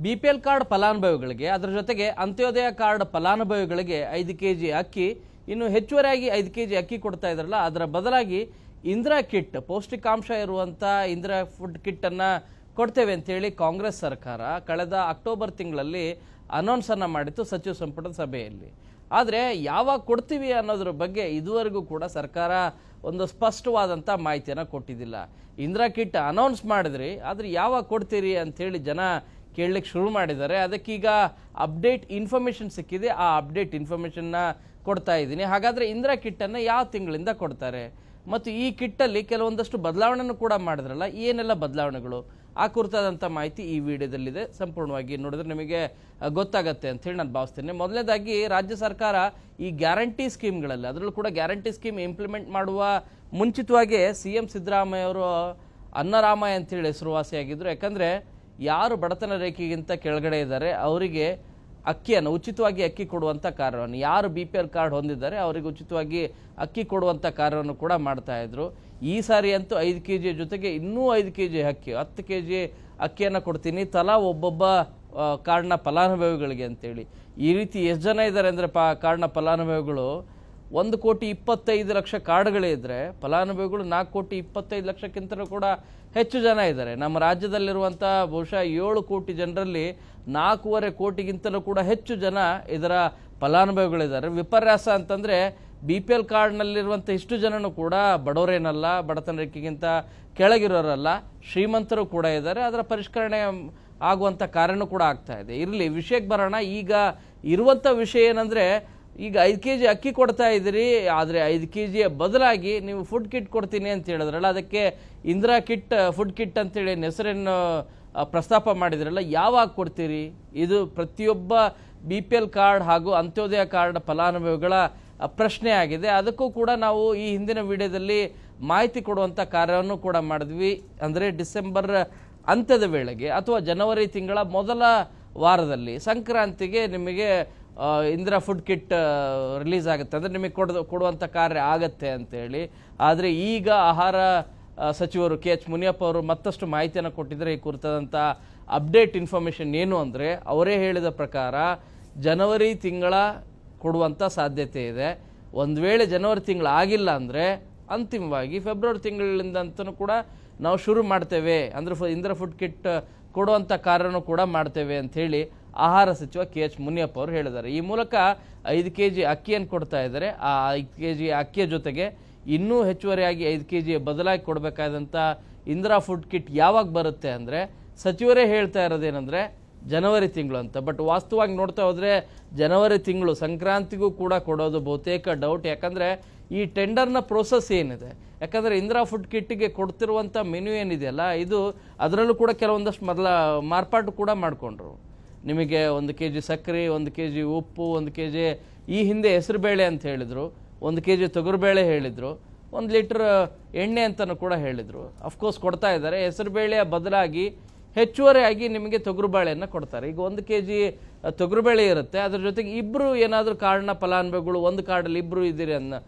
BPL card ಫಲಾನುಭವಿಗಳಿಗೆ ಅದರ ಜೊತೆಗೆ ಅಂತ್ಯೋದಯ ಕಾರ್ಡ್ ಫಲಾನುಭವಿಗಳಿಗೆ 5 ಕೆಜಿ ಅಕ್ಕಿ ಇನ್ನು ಹೆಚ್ಚುವರಿಯಾಗಿ 5 ಕೆಜಿ ಅಕ್ಕಿ ಕೊಡ್ತಾ ಇದ್ರಲ್ಲ ಅದರ ಬದಲಾಗಿ ಇಂದಿರಾ ಕಿಟ್ ಪೌಷ್ಟಿಕಾಂಶ ಇರುವಂತ ಇಂದಿರಾ ಫುಡ್ ಕಿಟ್ ಅನ್ನ ಕೊಡ್ತೇವೆ ಅಂತ ಹೇಳಿ ಕಾಂಗ್ರೆಸ್ ಸರ್ಕಾರ ಕಳೆದ ಅಕ್ಟೋಬರ್ ತಿಂಗಳಲ್ಲಿ ಅನೌನ್ಸ್ ಅನ್ನು ಮಾಡಿತ್ತು ಸಚಿವ ಸಂಪುಟದ ಸಭೆಯಲ್ಲಿ. ಆದರೆ ಯಾವಾಗ ಕೊಡ್ತೀವಿ ಅನ್ನೋದ್ರ ಬಗ್ಗೆ ಇದುವರೆಗೂ ಕೂಡ ಸರ್ಕಾರ ಒಂದು ಸ್ಪಷ್ಟವಾದಂಥ ಮಾಹಿತಿಯನ್ನು ಕೊಟ್ಟಿದ್ದಿಲ್ಲ. ಇಂದಿರಾ ಕಿಟ್ ಅನೌನ್ಸ್ ಮಾಡಿದ್ರಿ, ಆದರೆ ಯಾವಾಗ ಕೊಡ್ತೀರಿ ಅಂಥೇಳಿ ಜನ ಕೇಳಲಿಕ್ಕೆ ಶುರು ಮಾಡಿದ್ದಾರೆ. ಅದಕ್ಕೀಗ ಅಪ್ಡೇಟ್ ಇನ್ಫಾರ್ಮೇಷನ್ ಸಿಕ್ಕಿದೆ, ಆ ಅಪ್ಡೇಟ್ ಇನ್ಫಾರ್ಮೇಷನ್ನ ಕೊಡ್ತಾ ಇದ್ದೀನಿ. ಹಾಗಾದರೆ ಇಂದಿರಾ ಕಿಟ್ಟನ್ನು ಯಾವ ತಿಂಗಳಿಂದ ಕೊಡ್ತಾರೆ ಮತ್ತು ಈ ಕಿಟ್ಟಲ್ಲಿ ಕೆಲವೊಂದಷ್ಟು ಬದಲಾವಣೆಯನ್ನು ಕೂಡ ಮಾಡಿದ್ರಲ್ಲ, ಏನೆಲ್ಲ ಬದಲಾವಣೆಗಳು ಆ ಕುರಿತಾದಂಥ ಮಾಹಿತಿ ಈ ವಿಡಿಯೋದಲ್ಲಿದೆ. ಸಂಪೂರ್ಣವಾಗಿ ನೋಡಿದ್ರೆ ನಿಮಗೆ ಗೊತ್ತಾಗತ್ತೆ ಅಂತ ಹೇಳಿ ನಾನು ಭಾವಿಸ್ತೇನೆ. ಮೊದಲನೇದಾಗಿ ರಾಜ್ಯ ಸರ್ಕಾರ ಈ ಗ್ಯಾರಂಟಿ ಸ್ಕೀಮ್ಗಳಲ್ಲಿ ಅದರಲ್ಲೂ ಕೂಡ ಗ್ಯಾರಂಟಿ ಸ್ಕೀಮ್ ಇಂಪ್ಲಿಮೆಂಟ್ ಮಾಡುವ ಮುಂಚಿತವಾಗಿ CM ಸಿದ್ದರಾಮಯ್ಯ ಅವರು ಅನ್ನರಾಮಯ್ಯ ಅಂತೇಳಿ ಹೆಸರುವಾಸಿಯಾಗಿದ್ದರು. ಯಾಕಂದರೆ ಯಾರು ಬಡತನ ರೇಖೆಗಿಂತ ಕೆಳಗಡೆ ಇದ್ದಾರೆ ಅವರಿಗೆ ಅಕ್ಕಿಯನ್ನು ಉಚಿತವಾಗಿ ಅಕ್ಕಿ ಕೊಡುವಂಥ ಕಾರ್ಯವನ್ನು, ಯಾರು BPL ಕಾರ್ಡ್ ಹೊಂದಿದ್ದಾರೆ ಅವರಿಗೆ ಉಚಿತವಾಗಿ ಅಕ್ಕಿ ಕೊಡುವಂಥ ಕಾರ್ಯವನ್ನು ಕೂಡ ಮಾಡ್ತಾ ಇದ್ರು. ಈ ಸಾರಿ ಅಂತೂ 5 ಕೆಜಿ ಜೊತೆಗೆ ಇನ್ನೂ 5 ಕೆಜಿ ಅಕ್ಕಿ 10 ಕೆಜಿ ಅಕ್ಕಿಯನ್ನು ಕೊಡ್ತೀನಿ ತಲಾ ಒಬ್ಬೊಬ್ಬ ಕಾರ್ಡ್ನ ಫಲಾನುಭವಿಗಳಿಗೆ ಅಂತೇಳಿ. ಈ ರೀತಿ ಎಷ್ಟು ಜನ ಇದ್ದಾರೆ ಅಂದರೆ ಕಾರ್ಡ್ನ ಫಲಾನುಭವಿಗಳು 1,25,00,000 ಕಾರ್ಡ್ಗಳಿದ್ರೆ ಫಲಾನುಭವಿಗಳು 4,25,00,000ಕ್ಕಿಂತಲೂ ಕೂಡ ಹೆಚ್ಚು ಜನ ಇದ್ದಾರೆ. ನಮ್ಮ ರಾಜ್ಯದಲ್ಲಿರುವಂಥ ಬಹುಶಃ 7 ಕೋಟಿ ಜನರಲ್ಲಿ 4.5 ಕೋಟಿಗಿಂತಲೂ ಕೂಡ ಹೆಚ್ಚು ಜನ ಇದರ ಫಲಾನುಭವಿಗಳಿದ್ದಾರೆ. ವಿಪರ್ಯಾಸ ಅಂತಂದರೆ BPL ಕಾರ್ಡ್ನಲ್ಲಿರುವಂಥ ಇಷ್ಟು ಜನನು ಕೂಡ ಬಡವರೇನಲ್ಲ, ಬಡತನ ರೇಖೆಗಿಂತ ಕೆಳಗಿರೋರಲ್ಲ, ಶ್ರೀಮಂತರು ಕೂಡ ಇದ್ದಾರೆ. ಅದರ ಪರಿಷ್ಕರಣೆ ಆಗುವಂಥ ಕಾರ್ಯನೂ ಕೂಡ ಆಗ್ತಾ ಇದೆ. ಇರಲಿ, ವಿಷಯಕ್ಕೆ ಬರೋಣ. ಈಗ ಇರುವಂಥ ವಿಷಯ ಏನಂದರೆ, ಈಗ 5 ಕೆಜಿ ಅಕ್ಕಿ ಕೊಡ್ತಾ ಇದ್ದೀರಿ, ಆದರೆ 5 ಕೆಜಿಯ ಬದಲಾಗಿ ನೀವು ಫುಡ್ ಕಿಟ್ ಕೊಡ್ತೀನಿ ಅಂತ ಹೇಳಿದ್ರಲ್ಲ, ಅದಕ್ಕೆ ಇಂದಿರಾ ಕಿಟ್ ಫುಡ್ ಕಿಟ್ ಅಂತೇಳಿ ಹೆಸರನ್ನು ಪ್ರಸ್ತಾಪ ಮಾಡಿದ್ರಲ್ಲ, ಯಾವಾಗ ಕೊಡ್ತೀರಿ? ಇದು ಪ್ರತಿಯೊಬ್ಬ BPL ಕಾರ್ಡ್ ಹಾಗೂ ಅಂತ್ಯೋದಯ ಕಾರ್ಡ್ ಫಲಾನುಭವಿಗಳ ಪ್ರಶ್ನೆ ಆಗಿದೆ. ಅದಕ್ಕೂ ಕೂಡ ನಾವು ಈ ಹಿಂದಿನ ವಿಡಿಯೋದಲ್ಲಿ ಮಾಹಿತಿ ಕೊಡುವಂಥ ಕಾರ್ಯವನ್ನು ಕೂಡ ಮಾಡಿದ್ವಿ. ಅಂದರೆ ಡಿಸೆಂಬರ್ ಅಂತ್ಯದ ವೇಳೆಗೆ ಅಥವಾ ಜನವರಿ ತಿಂಗಳ ಮೊದಲ ವಾರದಲ್ಲಿ ಸಂಕ್ರಾಂತಿಗೆ ನಿಮಗೆ ಇಂದಿರಾ ಫುಡ್ ಕಿಟ್ ರಿಲೀಸ್ ಆಗುತ್ತೆ, ಅಂದರೆ ನಿಮಗೆ ಕೊಡುವಂಥ ಕಾರ್ಯ ಆಗತ್ತೆ ಅಂತೇಳಿ. ಆದರೆ ಈಗ ಆಹಾರ ಸಚಿವರು KH ಮುನಿಯಪ್ಪ ಅವರು ಮತ್ತಷ್ಟು ಮಾಹಿತಿಯನ್ನು ಕೊಟ್ಟಿದ್ದಾರೆ. ಈ ಕುರಿತಾದಂಥ ಅಪ್ಡೇಟ್ ಇನ್ಫಾರ್ಮೇಷನ್ ಏನು ಅಂದರೆ, ಅವರೇ ಹೇಳಿದ ಪ್ರಕಾರ ಜನವರಿ ತಿಂಗಳ ಕೊಡುವಂಥ ಸಾಧ್ಯತೆ ಇದೆ. ಒಂದು ವೇಳೆ ಜನವರಿ ತಿಂಗಳು ಆಗಿಲ್ಲ ಅಂದರೆ ಅಂತಿಮವಾಗಿ ಫೆಬ್ರವರಿ ತಿಂಗಳಿಂದ ಅಂತಲೂ ಕೂಡ ನಾವು ಶುರು ಮಾಡ್ತೇವೆ, ಅಂದರೆ ಇಂದಿರಾ ಫುಡ್ ಕಿಟ್ ಕೊಡುವಂಥ ಕಾರ್ಯನೂ ಕೂಡ ಮಾಡ್ತೇವೆ ಅಂಥೇಳಿ ಆಹಾರ ಸಚಿವ KH ಮುನಿಯಪ್ಪ ಅವರು ಹೇಳಿದ್ದಾರೆ. ಈ ಮೂಲಕ 5 ಕೆಜಿ ಅಕ್ಕಿಯನ್ನು ಕೊಡ್ತಾ ಇದ್ದಾರೆ. ಆ 5 ಕೆಜಿ ಅಕ್ಕಿಯ ಜೊತೆಗೆ ಇನ್ನೂ ಹೆಚ್ಚುವರಿಯಾಗಿ 5 ಕೆಜಿ ಬದಲಾಗಿ ಕೊಡಬೇಕಾದಂಥ ಇಂದಿರಾ ಫುಡ್ ಕಿಟ್ ಯಾವಾಗ ಬರುತ್ತೆ ಅಂದರೆ, ಸಚಿವರೇ ಹೇಳ್ತಾ ಇರೋದೇನೆಂದರೆ ಜನವರಿ ತಿಂಗಳು ಅಂತ. ಬಟ್ ವಾಸ್ತವವಾಗಿ ನೋಡ್ತಾ ಹೋದರೆ ಜನವರಿ ತಿಂಗಳು ಸಂಕ್ರಾಂತಿಗೂ ಕೂಡ ಕೊಡೋದು ಬಹುತೇಕ ಡೌಟ್. ಯಾಕಂದರೆ ಈ ಟೆಂಡರ್ನ ಪ್ರೋಸೆಸ್ ಏನಿದೆ, ಯಾಕಂದರೆ ಇಂದಿರಾ ಫುಡ್ ಕಿಟ್ಗೆ ಕೊಡ್ತಿರುವಂಥ ಮೆನು ಏನಿದೆಯಲ್ಲ, ಇದು ಅದರಲ್ಲೂ ಕೂಡ ಕೆಲವೊಂದಷ್ಟು ಮಾರ್ಪಾಟು ಕೂಡ ಮಾಡಿಕೊಂಡ್ರು. ನಿಮಗೆ 1 ಕೆಜಿ ಸಕ್ಕರೆ, 1 ಕೆಜಿ ಉಪ್ಪು, 1 ಕೆಜಿ ಈ ಹಿಂದೆ ಹೆಸರುಬೇಳೆ ಅಂತ ಹೇಳಿದರು, 1 ಕೆಜಿ ತೊಗರುಬೇಳೆ ಹೇಳಿದರು, 1 ಲೀಟರ್ ಎಣ್ಣೆ ಅಂತಲೂ ಕೂಡ ಹೇಳಿದರು. ಅಫ್ಕೋರ್ಸ್ ಕೊಡ್ತಾ ಇದ್ದಾರೆ. ಹೆಸರುಬೇಳೆಯ ಬದಲಾಗಿ ಹೆಚ್ಚುವರಿಯಾಗಿ ನಿಮಗೆ ತೊಗರುಬೇಳೆಯನ್ನು ಕೊಡ್ತಾರೆ. ಈಗ 1 ಕೆಜಿ ತೊಗರುಬೇಳೆ ಇರುತ್ತೆ, ಅದ್ರ ಜೊತೆಗೆ ಇಬ್ಬರು ಏನಾದರೂ ಕಾರ್ಡ್ನ ಫಲಾನುಭವಿಗಳು ಒಂದು ಕಾರ್ಡಲ್ಲಿ ಇಬ್ಬರು ಇದ್ದೀರಿ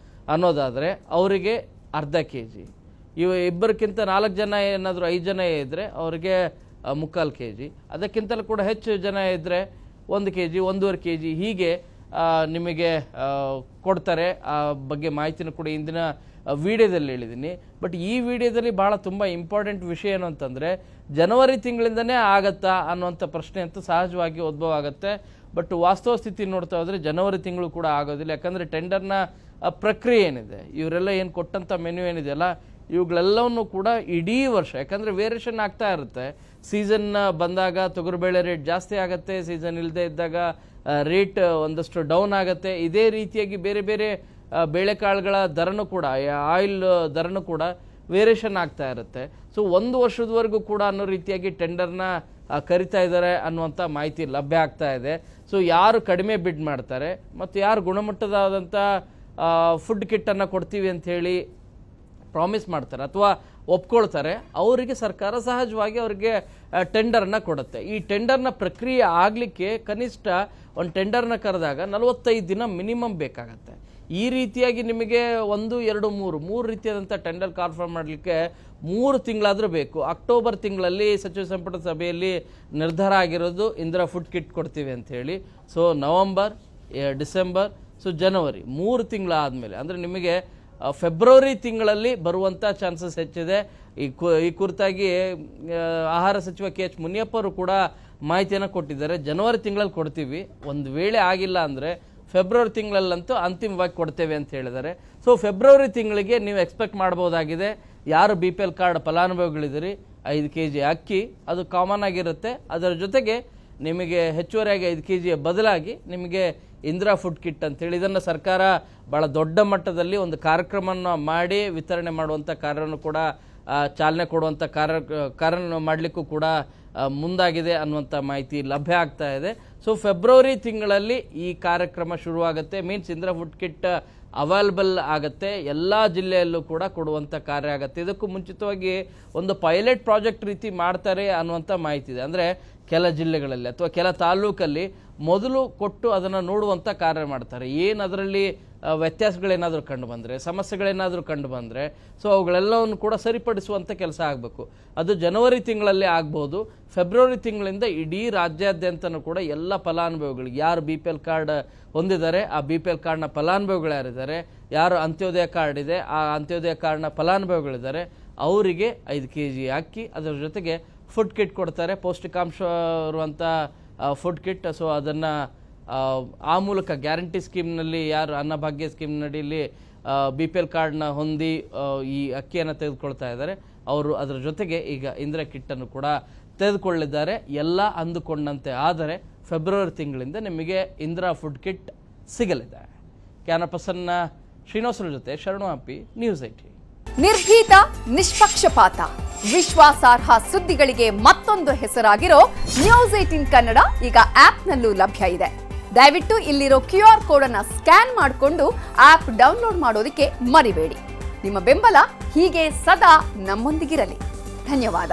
ಅನ್ನೋದಾದರೆ ಅವರಿಗೆ ಅರ್ಧ ಕೆಜಿ, ಇಬ್ಬರಿಗಿಂತ 4 ಜನ ಏನಾದರೂ 5 ಜನ ಇದ್ದರೆ ಅವರಿಗೆ 3/4 ಕೆಜಿ, ಅದಕ್ಕಿಂತಲೂ ಕೂಡ ಹೆಚ್ಚು ಜನ ಇದ್ದರೆ 1 ಕೆಜಿ 1.5 ಕೆಜಿ ಹೀಗೆ ನಿಮಗೆ ಕೊಡ್ತಾರೆ. ಆ ಬಗ್ಗೆ ಮಾಹಿತಿನೂ ಕೂಡ ಇಂದಿನ ವಿಡಿಯೋದಲ್ಲಿ ಹೇಳಿದ್ದೀನಿ. ಬಟ್ ಈ ವಿಡಿಯೋದಲ್ಲಿ ಭಾಳ ತುಂಬ ಇಂಪಾರ್ಟೆಂಟ್ ವಿಷಯ ಏನು ಅಂತಂದರೆ, ಜನವರಿ ತಿಂಗಳಿಂದನೇ ಆಗತ್ತಾ ಅನ್ನುವಂಥ ಪ್ರಶ್ನೆ ಅಂತೂ ಸಹಜವಾಗಿ ಉದ್ಭವ ಆಗುತ್ತೆ. ಬಟ್ ವಾಸ್ತವ ಸ್ಥಿತಿ ನೋಡ್ತಾ ಹೋದರೆ ಜನವರಿ ತಿಂಗಳು ಕೂಡ ಆಗೋದಿಲ್ಲ. ಯಾಕಂದರೆ ಟೆಂಡರ್ನ ಪ್ರಕ್ರಿಯೆ ಏನಿದೆ, ಇವರೆಲ್ಲ ಏನು ಕೊಟ್ಟಂಥ ಮೆನು ಏನಿದೆಯಲ್ಲ, ಇವುಗಳೆಲ್ಲವನ್ನೂ ಕೂಡ ಇಡೀ ವರ್ಷ, ಯಾಕಂದರೆ ವೇರಿಯೇಷನ್ ಆಗ್ತಾ ಇರುತ್ತೆ. ಸೀಸನ್ ಬಂದಾಗ ತೊಗರುಬೇಳೆ ರೇಟ್ ಜಾಸ್ತಿ ಆಗುತ್ತೆ, ಸೀಸನ್ ಇಲ್ಲದೆ ಇದ್ದಾಗ ರೇಟ್ ಒಂದಷ್ಟು ಡೌನ್ ಆಗುತ್ತೆ. ಇದೇ ರೀತಿಯಾಗಿ ಬೇರೆ ಬೇರೆ ಬೇಳೆಕಾಳುಗಳ ದರನೂ ಕೂಡ, ಆಯಿಲ್ ದರನೂ ಕೂಡ ವೇರಿಯೇಷನ್ ಆಗ್ತಾ ಇರುತ್ತೆ. ಸೊ 1 ವರ್ಷದವರೆಗೂ ಕೂಡ ಅನ್ನೋ ರೀತಿಯಾಗಿ ಟೆಂಡರ್ನ ಕರಿತಾ ಇದ್ದಾರೆ ಅನ್ನುವಂಥ ಮಾಹಿತಿ ಲಭ್ಯ ಆಗ್ತಾ ಇದೆ. ಸೊ ಯಾರು ಕಡಿಮೆ ಬಿಡ್ ಮಾಡ್ತಾರೆ ಮತ್ತು ಯಾರು ಗುಣಮಟ್ಟದಾದಂಥ ಫುಡ್ ಕಿಟ್ಟನ್ನು ಕೊಡ್ತೀವಿ ಅಂಥೇಳಿ ಪ್ರಾಮಿಸ್ ಮಾಡ್ತಾರೆ ಅಥವಾ ಒಪ್ಕೊಳ್ತಾರೆ, ಅವರಿಗೆ ಸರ್ಕಾರ ಸಹಜವಾಗಿ ಅವರಿಗೆ ಟೆಂಡರ್ನ ಕೊಡುತ್ತೆ. ಈ ಟೆಂಡರ್ನ ಪ್ರಕ್ರಿಯೆ ಆಗಲಿಕ್ಕೆ ಕನಿಷ್ಠ ಒಂದು ಟೆಂಡರ್ನ ಕರೆದಾಗ 45 ದಿನ ಮಿನಿಮಮ್ ಬೇಕಾಗತ್ತೆ. ಈ ರೀತಿಯಾಗಿ ನಿಮಗೆ 1, 2, 3 ರೀತಿಯಾದಂಥ ಟೆಂಡರ್ ಕಾನ್ಫರ್ಮ್ ಮಾಡಲಿಕ್ಕೆ 3 ತಿಂಗಳಾದರೂ ಬೇಕು. ಅಕ್ಟೋಬರ್ ತಿಂಗಳಲ್ಲಿ ಸಚಿವ ಸಂಪುಟ ಸಭೆಯಲ್ಲಿ ನಿರ್ಧಾರ ಆಗಿರೋದು ಇಂದಿರಾ ಫುಡ್ ಕಿಟ್ ಕೊಡ್ತೀವಿ ಅಂತ ಹೇಳಿ. ಸೊ ನವಂಬರ್, ಡಿಸೆಂಬರ್, ಸೊ ಜನವರಿ 3 ತಿಂಗಳ ಆದಮೇಲೆ ಅಂದರೆ ನಿಮಗೆ ಫೆಬ್ರವರಿ ತಿಂಗಳಲ್ಲಿ ಬರುವಂಥ ಚಾನ್ಸಸ್ ಹೆಚ್ಚಿದೆ. ಈ ಕುರಿತಾಗಿ ಆಹಾರ ಸಚಿವ KH ಮುನಿಯಪ್ಪ ಅವರು ಕೂಡ ಮಾಹಿತಿಯನ್ನು ಕೊಟ್ಟಿದ್ದಾರೆ. ಜನವರಿ ತಿಂಗಳಲ್ಲಿ ಕೊಡ್ತೀವಿ, ಒಂದು ವೇಳೆ ಆಗಿಲ್ಲ ಅಂದರೆ ಫೆಬ್ರವರಿ ತಿಂಗಳಲ್ಲಂತೂ ಅಂತಿಮವಾಗಿ ಕೊಡ್ತೇವೆ ಅಂತ ಹೇಳಿದ್ದಾರೆ. ಸೊ ಫೆಬ್ರವರಿ ತಿಂಗಳಿಗೆ ನೀವು ಎಕ್ಸ್ಪೆಕ್ಟ್ ಮಾಡ್ಬೋದಾಗಿದೆ. ಯಾರು BPL ಕಾರ್ಡ್ ಫಲಾನುಭವಿಗಳಿದ್ದೀರಿ 5 kg ಅಕ್ಕಿ ಅದು ಕಾಮನ್ ಆಗಿರುತ್ತೆ. ಅದರ ಜೊತೆಗೆ ನಿಮಗೆ ಹೆಚ್ಚುವರಿಯಾಗಿ 5 kg ಬದಲಾಗಿ ನಿಮಗೆ ಇಂದಿರಾ ಫುಡ್ ಕಿಟ್ ಅಂತೇಳಿ ಇದನ್ನು ಸರ್ಕಾರ ಭಾಳ ದೊಡ್ಡ ಮಟ್ಟದಲ್ಲಿ ಒಂದು ಕಾರ್ಯಕ್ರಮವನ್ನು ಮಾಡಿ ವಿತರಣೆ ಮಾಡುವಂಥ ಕಾರ್ಯವನ್ನು ಕೂಡ ಚಾಲನೆ ಕೊಡುವಂಥ ಕಾರ್ಯ ಮಾಡಲಿಕ್ಕೂ ಕೂಡ ಮುಂದಾಗಿದೆ ಅನ್ನುವಂಥ ಮಾಹಿತಿ ಲಭ್ಯ ಆಗ್ತಾ ಇದೆ. ಸೊ ಫೆಬ್ರವರಿ ತಿಂಗಳಲ್ಲಿ ಈ ಕಾರ್ಯಕ್ರಮ ಶುರುವಾಗುತ್ತೆ. Means Indira food kit available ಆಗುತ್ತೆ, ಎಲ್ಲ ಜಿಲ್ಲೆಯಲ್ಲೂ ಕೂಡ ಕೊಡುವಂಥ ಕಾರ್ಯ ಆಗುತ್ತೆ. ಇದಕ್ಕೂ ಮುಂಚಿತವಾಗಿ ಒಂದು ಪೈಲಟ್ ಪ್ರಾಜೆಕ್ಟ್ ರೀತಿ ಮಾಡ್ತಾರೆ ಅನ್ನುವಂಥ ಮಾಹಿತಿ ಇದೆ. ಅಂದರೆ ಕೆಲ ಜಿಲ್ಲೆಗಳಲ್ಲಿ ಅಥವಾ ಕೆಲ ತಾಲೂಕಲ್ಲಿ ಮೊದಲು ಕೊಟ್ಟು ಅದನ್ನು ನೋಡುವಂಥ ಕಾರ್ಯ ಮಾಡ್ತಾರೆ. ಏನು ಅದರಲ್ಲಿ ವ್ಯತ್ಯಾಸಗಳೇನಾದರೂ ಕಂಡು ಬಂದರೆ, ಸಮಸ್ಯೆಗಳೇನಾದರೂ ಕಂಡು ಬಂದರೆ ಸೊ ಅವುಗಳೆಲ್ಲವನ್ನು ಕೂಡ ಸರಿಪಡಿಸುವಂಥ ಕೆಲಸ ಆಗಬೇಕು. ಅದು ಜನವರಿ ತಿಂಗಳಲ್ಲಿ ಆಗ್ಬೋದು. ಫೆಬ್ರವರಿ ತಿಂಗಳಿಂದ ಇಡೀ ರಾಜ್ಯಾದ್ಯಂತನೂ ಕೂಡ ಎಲ್ಲ ಫಲಾನುಭವಿಗಳಿಗೆ ಯಾರು BPL ಕಾರ್ಡ್ ಹೊಂದಿದ್ದಾರೆ ಆ BPL ಕಾರ್ಡ್ನ ಫಲಾನುಭವಿಗಳು ಯಾರಿದ್ದಾರೆ, ಯಾರು ಅಂತ್ಯೋದಯ ಕಾರ್ಡ್ ಇದೆ ಆ ಅಂತ್ಯೋದಯ ಕಾರ್ಡ್ನ ಫಲಾನುಭವಿಗಳಿದ್ದಾರೆ, ಅವರಿಗೆ 5 kg ಅಕ್ಕಿ ಅದರ ಜೊತೆಗೆ ಫುಡ್ ಕಿಟ್ ಕೊಡ್ತಾರೆ. ಪೌಷ್ಟಿಕಾಂಶ ಇರುವಂಥ ಫುಡ್ ಕಿಟ್. ಸೊ ಅದನ್ನು ಆ ಮೂಲಕ ಗ್ಯಾರಂಟಿ ಸ್ಕೀಮ್ನಲ್ಲಿ ಯಾರು ಅನ್ನಭಾಗ್ಯ ಸ್ಕೀಮ್ ನಡಿಯಲ್ಲಿ BPL ಕಾರ್ಡ್ನ ಹೊಂದಿ ಈ ಅಕ್ಕಿಯನ್ನು ತೆಗೆದುಕೊಳ್ತಾ ಇದ್ದಾರೆ ಅವರು ಅದರ ಜೊತೆಗೆ ಈಗ ಇಂದಿರಾ ಕಿಟ್ಟನ್ನು ಕೂಡ ತೆಗೆದುಕೊಳ್ಳಿದ್ದಾರೆ. ಎಲ್ಲ ಅಂದುಕೊಂಡಂತೆ ಆದರೆ ಫೆಬ್ರವರಿ ತಿಂಗಳಿಂದ ನಿಮಗೆ ಇಂದಿರಾ ಫುಡ್ ಕಿಟ್ ಸಿಗಲಿದೆ. ಕ್ಯಾಮರಾ ಪರ್ಸನ್ ಶ್ರೀನಿವಾಸರ ಜೊತೆ ಶರಣು ಹಂಪಿ, ನ್ಯೂಸ್ 18. ನಿರ್ಭೀತ, ನಿಷ್ಪಕ್ಷಪಾತ, ವಿಶ್ವಾಸಾರ್ಹ ಸುದ್ದಿಗಳಿಗೆ ಮತ್ತೊಂದು ಹೆಸರಾಗಿರೋ ನ್ಯೂಸ್ 18 ಕನ್ನಡ ಈಗ ಆಪ್ನಲ್ಲೂ ಲಭ್ಯ ಇದೆ. ದಯವಿಟ್ಟು ಇಲ್ಲಿರೋ QR ಕೋಡ್ ಅನ್ನು ಸ್ಕ್ಯಾನ್ ಮಾಡಿಕೊಂಡು ಆಪ್ ಡೌನ್ಲೋಡ್ ಮಾಡೋದಕ್ಕೆ ಮರಿಬೇಡಿ. ನಿಮ್ಮ ಬೆಂಬಲ ಹೀಗೆ ಸದಾ ನಮ್ಮೊಂದಿಗಿರಲಿ. ಧನ್ಯವಾದ.